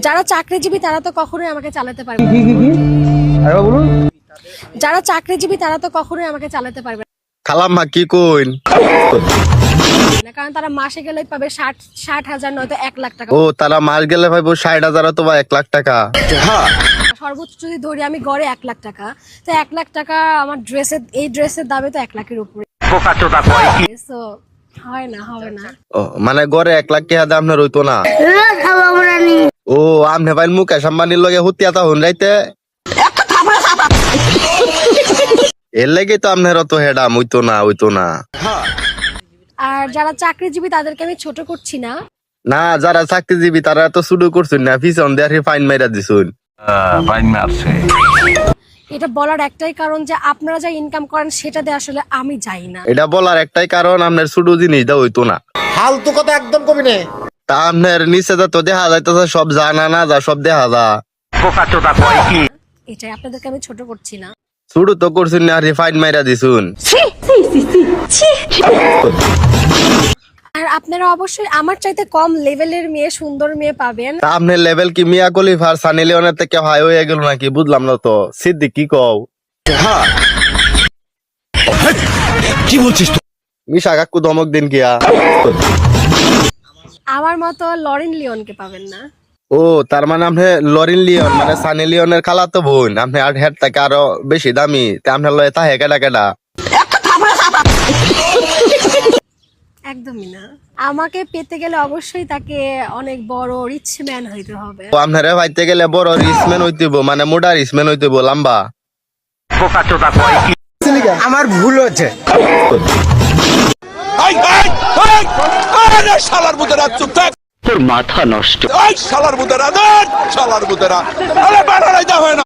যারা চাকরিজীবী তারা তো কখনোই আমাকে চালাতে পারবে না। আরে বলুন। যারা চাকরিজীবী তারা তো কখনোই আমাকে চালাতে পারবে খালাম্মা কি কইন? না, কারণ তারা মাসে গেলেই পাবে 60,000 নয়তো 1,00,000 টাকা। ও তারা মাস গেলে ভাইবো 60,000 অথবা 1,00,000 টাকা। সর্বোচ্চ যদি ধরি আমি গড়ে 1,00,000 টাকা, তো 1,00,000 টাকা আমার ড্রেসের দামে তো 1,00,000-এর উপরে। So, হয় না, হবে না। ও মানে গড়ে 1,00,000 টাকা দাম আপনার হইতো না। ও আমনে ভাই মুকেশ আম্বানির লগে হুতিয়াতা হন রাইতে। এর লেগে তো আপনার অত হেডাম হইতো না। আর যারা চাকরিজীবী তাদেরকে আমি ছোট করছি না। না যারা চাকরিজীবী তারা তো শুরু করছেন না, পিছন দিয়ে ফাইন মাইরা দিছুন। এটা বলার একটাই কারণ যে আপনারা যা ইনকাম করেন সেটা দিয়ে আসলে আমি যাই না। এটা বলার একটাই কারণ আপনার ছোট জিনিস দা হইতো না। ফালতু কথা একদম কবি নে। তা আপনার নিচে তো দেখা যাইতেছে সব জানা না যা সব দেখা যা। এটাই, আপনাদেরকে আমি ছোট করছি না। শুরু তো করছেন না, ফাইন মাইরা দিছুন। আর আপনারা অবশ্যই আমার চাইতে কম লেভেলের মেয়ে, সুন্দর মেয়ে পাবেন। তা আপনার লেভেল কি মিয়া খলিফার সানি লিওনের থেকে হাই হয়ে গেল নাকি? বুঝলাম না তো। সিদ্দিক কি কও? কি বলছিস তুই? মিশা কাকু ধমক দিন কিয়া। আমার মতো লরেন লিওনকে পাবেন না। ও তার মানে আপনি লরিন লিওন মানে সানি লিওনের খালা তো বোন, আপনি আর হেড থেকে আরো বেশি দামি। তা আপনার লয়ে তাহে কেডা? একদমই না। আমাকে পেতে গেলে অবশ্যই তাকে অনেক বড় রিচ ম্যান হইতে হবে। ও আপনারে ভাইতে গেলে বড় রিসম্যান হইতেব, মানে মোটা রিসম্যান হইতেব, লম্বা। আমার ভুল হচ্ছে। শালার বুতেরা চুপ থাক, তোর মাথা নষ্ট। শালার বুতেরা, শালার বুতেরা, আরে বাড়াই দেওয়া হয় না।